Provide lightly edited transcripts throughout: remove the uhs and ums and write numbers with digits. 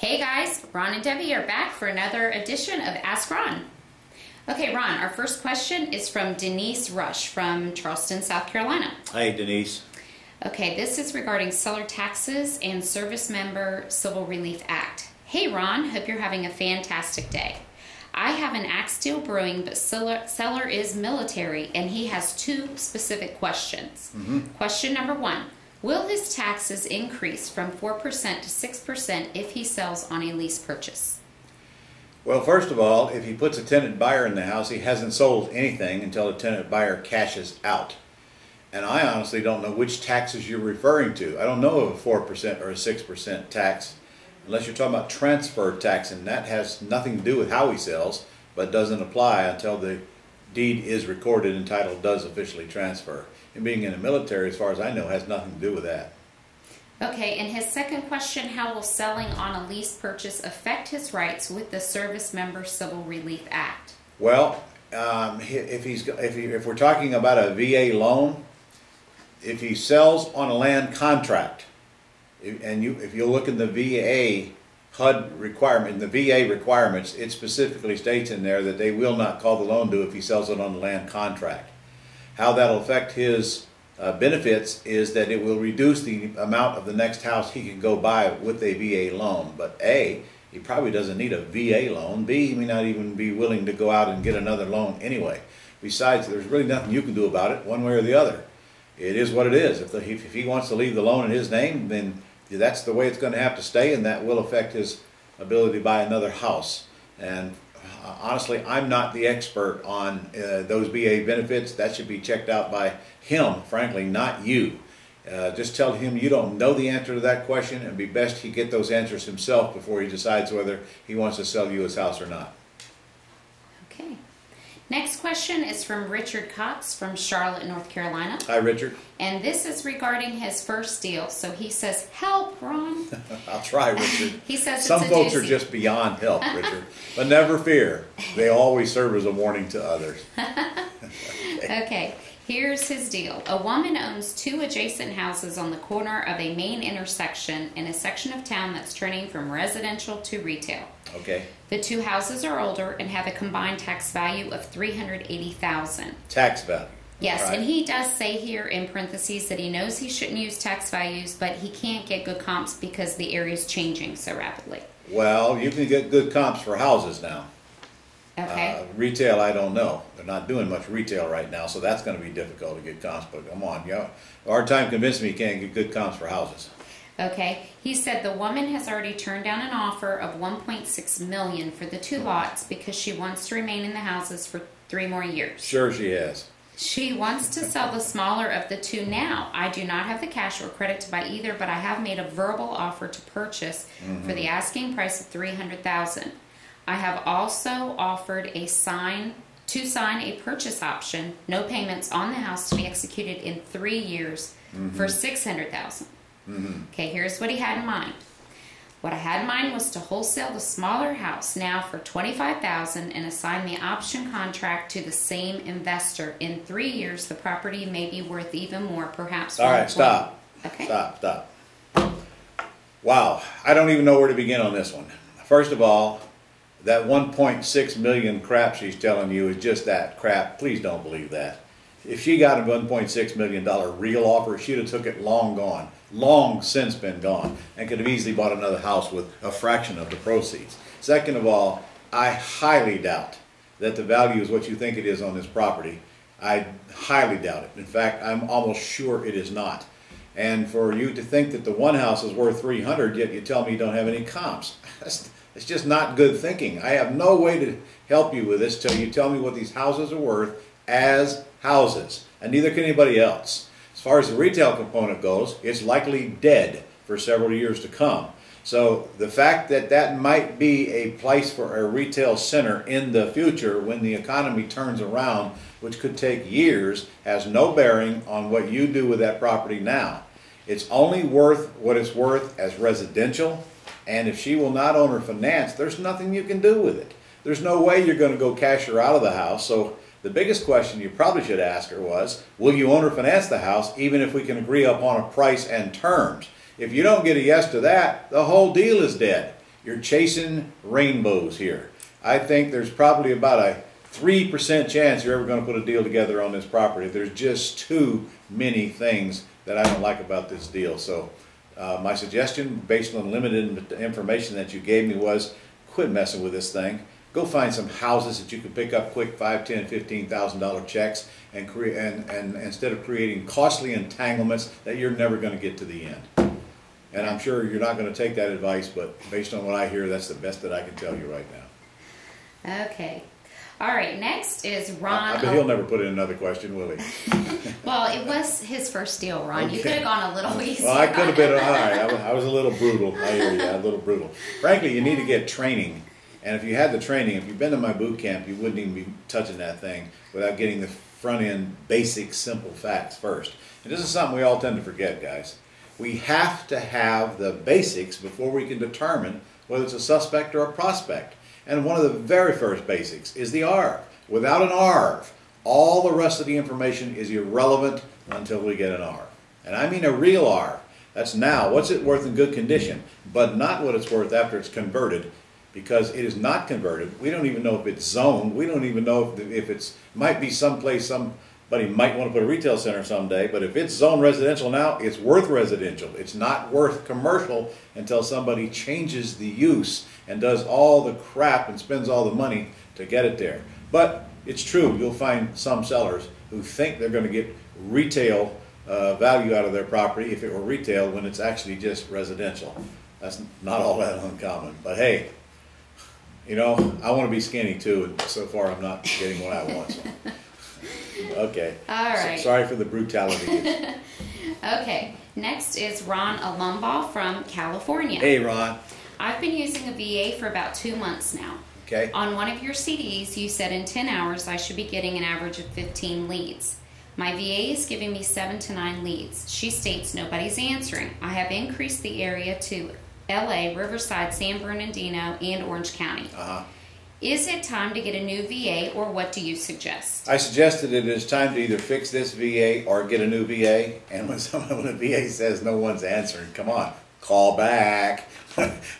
Hey guys, Ron and Debbie are back for another edition of Ask Ron. Okay, Ron, our first question is from Denise Rush from Charleston, South Carolina. Hey, Denise. Okay, this is regarding seller taxes and Service Member Civil Relief Act. Hey Ron, hope you're having a fantastic day. I have an axe deal brewing, but seller is military and he has two specific questions. Question number one. Will his taxes increase from 4% to 6% if he sells on a lease purchase? Well, first of all, if he puts a tenant buyer in the house, he hasn't sold anything until the tenant buyer cashes out. And I honestly don't know which taxes you're referring to. I don't know of a 4% or a 6% tax, unless you're talking about transfer tax, and that has nothing to do with how he sells, but doesn't apply until the deed is recorded and title does officially transfer. And being in the military, as far as I know, has nothing to do with that. Okay, and his second question, how will selling on a lease purchase affect his rights with the Service Member Civil Relief Act? Well, if we're talking about a VA loan, if he sells on a land contract, if you look in the VA HUD requirement, in the VA requirements, it specifically states in there that they will not call the loan due if he sells it on a land contract. How that'll affect his benefits is that it will reduce the amount of the next house he can go buy with a VA loan. But A, he probably doesn't need a VA loan. B, he may not even be willing to go out and get another loan anyway. Besides, there's really nothing you can do about it one way or the other. It is what it is. If he wants to leave the loan in his name, then that's the way it's going to have to stay, and that will affect his ability to buy another house. And honestly, I'm not the expert on those VA benefits. That should be checked out by him, frankly, not you. Just tell him you don't know the answer to that question, and be best he get those answers himself before he decides whether he wants to sell you his house or not. Okay. Next question is from Richard Cox from Charlotte, North Carolina. Hi, Richard. And this is regarding his first deal. So he says, help, Ron. I'll try, Richard. He says some it's a folks doozy. are just beyond help, Richard. But never fear. They always serve as a warning to others. Okay, here's his deal. A woman owns two adjacent houses on the corner of a main intersection in a section of town that's turning from residential to retail. Okay. The two houses are older and have a combined tax value of $380,000. Tax value. Yes, Right. and he does say here in parentheses that he knows he shouldn't use tax values, but he can't get good comps because the area is changing so rapidly. Well, you can get good comps for houses now. Okay. Retail, I don't know. They're not doing much retail right now, so that's going to be difficult to get comps. But come on, you have a hard time convincing me you can't get good comps for houses. Okay. He said the woman has already turned down an offer of $1.6 million for the two lots because she wants to remain in the houses for 3 more years. Sure she has. She wants to sell the smaller of the two now. I do not have the cash or credit to buy either, but I have made a verbal offer to purchase for the asking price of $300,000. I have also offered to sign a purchase option, no payments on the house to be executed in 3 years for $600,000. Okay, here's what he had in mind. What I had in mind was to wholesale the smaller house now for $25,000 and assign the option contract to the same investor. In 3 years, the property may be worth even more, perhaps. All right, stop. Okay. Stop. Wow, I don't even know where to begin on this one. First of all, that 1.6 million crap she's telling you is just that crap. Please don't believe that. If she got a $1.6 million real offer, she'd have took it long gone, long since been gone, and could have easily bought another house with a fraction of the proceeds. Second of all, I highly doubt that the value is what you think it is on this property. I highly doubt it. In fact, I'm almost sure it is not. And for you to think that the one house is worth $300, yet you tell me you don't have any comps. It's just not good thinking. I have no way to help you with this till you tell me what these houses are worth as houses, and neither can anybody else. As far as the retail component goes, it's likely dead for several years to come. So the fact that that might be a place for a retail center in the future when the economy turns around, which could take years, has no bearing on what you do with that property now. It's only worth what it's worth as residential, and if she will not own or finance, there's nothing you can do with it. There's no way you're going to go cash her out of the house. So the biggest question you probably should ask her was, will you own or finance the house even if we can agree upon a price and terms? If you don't get a yes to that, the whole deal is dead. You're chasing rainbows here. I think there's probably about a 3% chance you're ever going to put a deal together on this property. There's just too many things that I don't like about this deal. So my suggestion, based on limited information that you gave me, was quit messing with this thing. Go find some houses that you can pick up quick $5,000, $10,000, $15,000 checks and create, and instead of creating costly entanglements that you're never going to get to the end. And I'm sure you're not going to take that advice, but based on what I hear, that's the best that I can tell you right now. Okay. All right, next is Ron. I bet he'll never put in another question, will he? Well, it was his first deal, Ron. Okay. You could have gone a little easier. Well, I could have been, all right, I was a little brutal. I hear you, a little brutal. Frankly, you need to get training. And if you had the training, if you've been to my boot camp, you wouldn't even be touching that thing without getting the front end basic simple facts first. And this is something we all tend to forget, guys. We have to have the basics before we can determine whether it's a suspect or a prospect. And one of the very first basics is the ARV. Without an ARV, all the rest of the information is irrelevant until we get an ARV. And I mean a real ARV. That's now, what's it worth in good condition, but not what it's worth after it's converted, because it is not converted. We don't even know if it's zoned. We don't even know if it's, might be someplace somebody might want to put a retail center someday, but if it's zoned residential now, it's worth residential. It's not worth commercial until somebody changes the use and does all the crap and spends all the money to get it there. But it's true, you'll find some sellers who think they're going to get retail value out of their property if it were retail when it's actually just residential. That's not all that uncommon. But hey, you know, I want to be skinny too, and so far I'm not getting what I want. So. Okay. All right. So, sorry for the brutality. Okay. Next is Ron Alumbaugh from California. Hey, Ron. I've been using a VA for about 2 months now. Okay. On one of your CDs, you said in 10 hours I should be getting an average of 15 leads. My VA is giving me 7 to 9 leads. She states nobody's answering. I have increased the area to LA, Riverside, San Bernardino, and Orange County. Is it time to get a new VA, or what do you suggest? I suggested it is time to either fix this VA or get a new VA. And when a VA says no one's answering, come on, call back.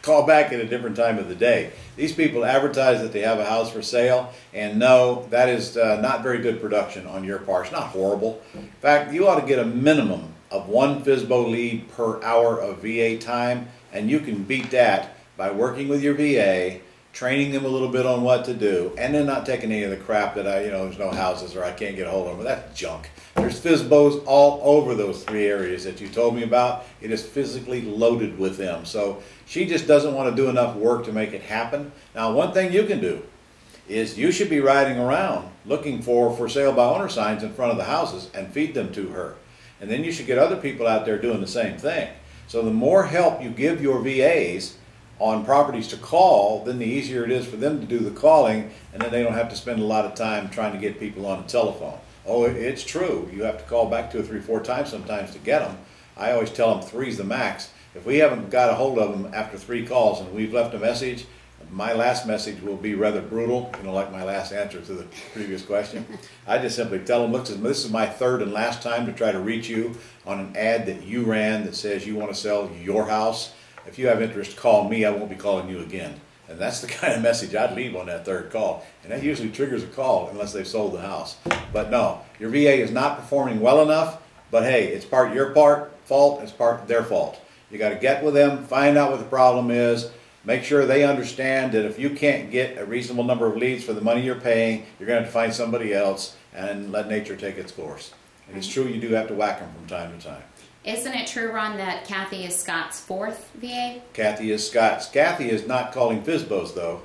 Call back at a different time of the day. These people advertise that they have a house for sale, and no, that is not very good production on your part. It's not horrible. In fact, you ought to get a minimum of 1 FSBO lead per hour of VA time, and you can beat that by working with your VA, training them a little bit on what to do, and then not taking any of the crap that there's no houses or I can't get a hold of them. That's junk. There's FSBOs all over those 3 areas that you told me about. It is physically loaded with them. So she just doesn't want to do enough work to make it happen. Now, one thing you can do is you should be riding around looking for sale by owner signs in front of the houses and feed them to her. And then you should get other people out there doing the same thing. So the more help you give your VAs on properties to call, then the easier it is for them to do the calling, and then they don't have to spend a lot of time trying to get people on the telephone. Oh, it's true. You have to call back 2 or 3 or 4 times sometimes to get them. I always tell them 3's the max. If we haven't got a hold of them after 3 calls and we've left a message, my last message will be rather brutal, like my last answer to the previous question. I just simply tell them, look, this is my 3rd and last time to try to reach you on an ad that you ran that says you want to sell your house. If you have interest, call me. I won't be calling you again. And that's the kind of message I'd leave on that 3rd call. And that usually triggers a call unless they've sold the house. But no, your VA is not performing well enough, but hey, it's part your fault, it's part their fault. You got to get with them, find out what the problem is, make sure they understand that if you can't get a reasonable number of leads for the money you're paying, you're going to have to find somebody else and let nature take its course. And it's true you do have to whack them from time to time. Isn't it true, Ron, that Kathy is Scott's 4th VA? Kathy is Scott's. Kathy is not calling FSBOs, though.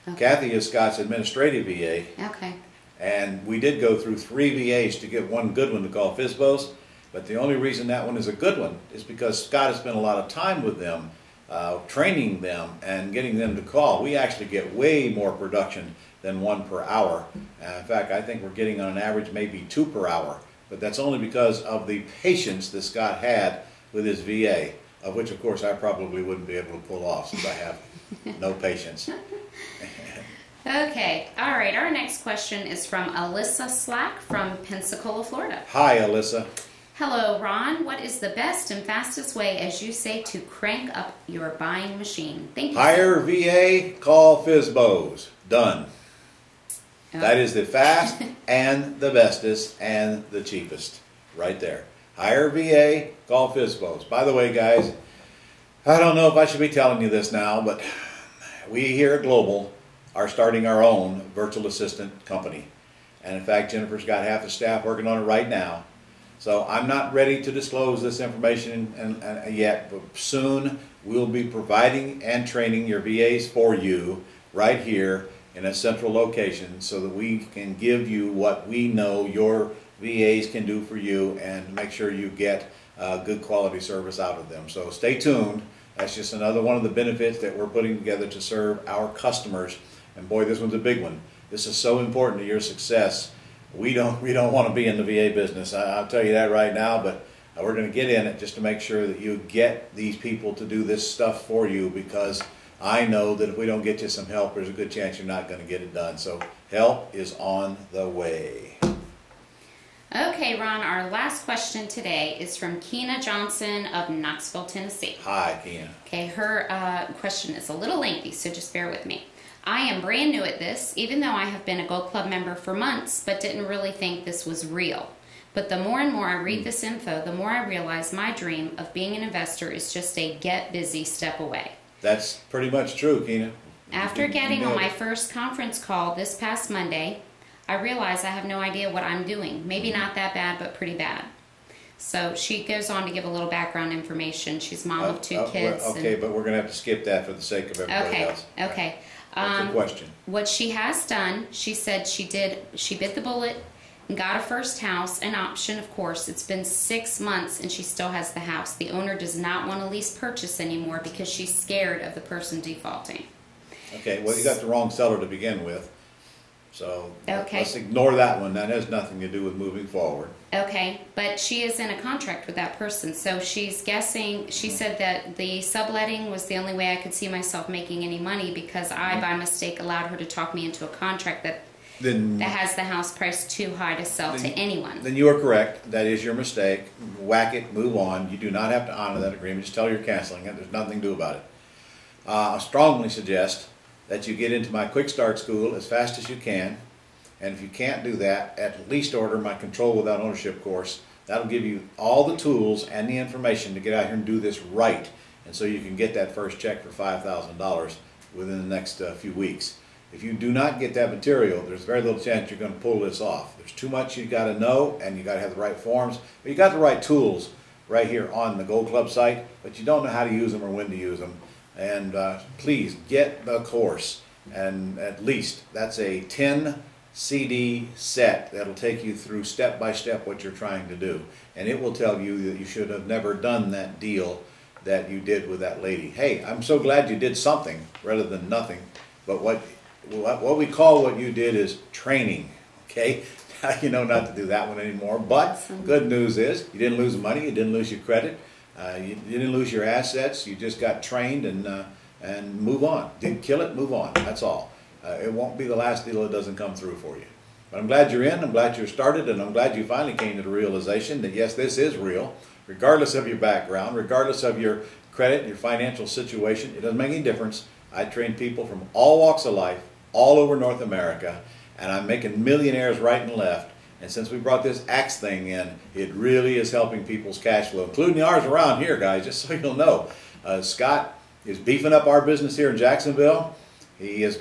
Okay. Kathy is Scott's administrative VA. Okay. And we did go through 3 VAs to get one good one to call FSBOs, but the only reason that one is a good one is because Scott has spent a lot of time with them, training them and getting them to call. We actually get way more production than 1 per hour. In fact, I think we're getting on an average maybe 2 per hour. But that's only because of the patience that Scott had with his VA, of which, of course, I probably wouldn't be able to pull off since I have no patience. Okay. All right. Our next question is from Alyssa Slack from Pensacola, Florida. Hi, Alyssa. Hello, Ron. What is the best and fastest way, as you say, to crank up your buying machine? Thank you. Hire VA, call Fizbos. Done. Oh. That is the fast and the bestest and the cheapest. Right there. Hire VA, call Fizbos. By the way, guys, I don't know if I should be telling you this now, but we here at Global are starting our own virtual assistant company. And in fact, Jennifer's got half the staff working on it right now. So I'm not ready to disclose this information yet, but soon we'll be providing and training your VAs for you right here in a central location so that we can give you what we know your VAs can do for you and make sure you get good quality service out of them. So stay tuned. That's just another one of the benefits that we're putting together to serve our customers. And boy, this one's a big one. This is so important to your success. We don't want to be in the VA business. I'll tell you that right now, but we're going to get in it just to make sure that you get these people to do this stuff for you, because I know that if we don't get you some help, there's a good chance you're not going to get it done. So help is on the way. Okay, Ron, our last question today is from Keena Johnson of Knoxville, Tennessee. Hi, Keena. Okay, her question is a little lengthy, so just bear with me. I am brand new at this, even though I have been a Gold Club member for months, but didn't really think this was real. But the more and more I read this info, the more I realize my dream of being an investor is just a get busy step away. That's pretty much true, Keena. After getting on my first conference call this past Monday, I realize I have no idea what I'm doing. Maybe not that bad, but pretty bad. So she goes on to give a little background information. She's mom of two kids. Okay, but we're going to have to skip that for the sake of everybody else. Okay. What's the question? What she has done, she said she bit the bullet and got a first house, an option, of course. It's been 6 months and she still has the house. The owner does not want to lease purchase anymore because she's scared of the person defaulting. Okay, well, you got the wrong seller to begin with. So okay. Let's ignore that one. That has nothing to do with moving forward. Okay, but she is in a contract with that person, so she's guessing. She said that the subletting was the only way I could see myself making any money because I, by mistake, allowed her to talk me into a contract that has the house priced too high to sell to anyone. Then you are correct. That is your mistake. Whack it, move on. You do not have to honor that agreement. Just tell her you're canceling it. There's nothing to do about it. I strongly suggest that you get into my Quick Start School as fast as you can. And if you can't do that, at least order my Control Without Ownership course. That'll give you all the tools and the information to get out here and do this right. And so you can get that first check for $5,000 within the next few weeks. If you do not get that material, there's very little chance you're going to pull this off. There's too much you got to know, and you got to have the right forms. But you got the right tools right here on the Gold Club site, but you don't know how to use them or when to use them. And please get the course. And at least that's a 10 CD set that'll take you through step by step what you're trying to do. And it will tell you that you should have never done that deal that you did with that lady. Hey, I'm so glad you did something rather than nothing. But what we call what you did is training, okay? You know not to do that one anymore. But good news is you didn't lose money, you didn't lose your credit, you didn't lose your assets. You just got trained and move on. Didn't kill it, move on. That's all. It won't be the last deal that doesn't come through for you. But I'm glad you're in, I'm glad you're started, and I'm glad you finally came to the realization that yes, this is real, regardless of your background, regardless of your credit, your financial situation. It doesn't make any difference. I train people from all walks of life, all over North America, and I'm making millionaires right and left. And since we brought this Axe thing in, it really is helping people's cash flow, including ours around here, guys, just so you'll know. Scott is beefing up our business here in Jacksonville. He's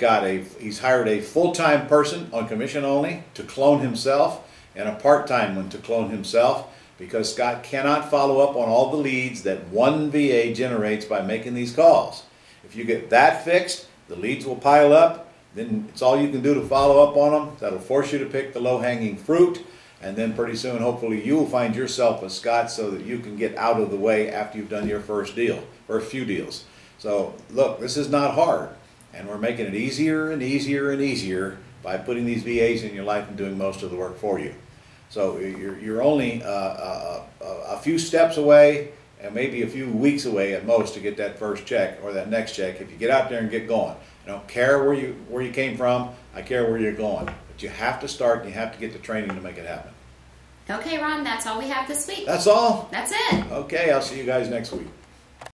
hired a full-time person on commission only to clone himself and a part-time one to clone himself, because Scott cannot follow up on all the leads that one VA generates by making these calls. If you get that fixed, the leads will pile up. Then it's all you can do to follow up on them. That'll force you to pick the low-hanging fruit, and then pretty soon, hopefully, you will find yourself with Scott so that you can get out of the way after you've done your first deal, or a few deals. So look, this is not hard. And we're making it easier and easier and easier by putting these VAs in your life and doing most of the work for you. So you're only a few steps away and maybe a few weeks away at most to get that first check or that next check if you get out there and get going. I don't care where you came from. I care where you're going. But you have to start and you have to get the training to make it happen. Okay, Ron, that's all we have this week. That's all? That's it. Okay, I'll see you guys next week.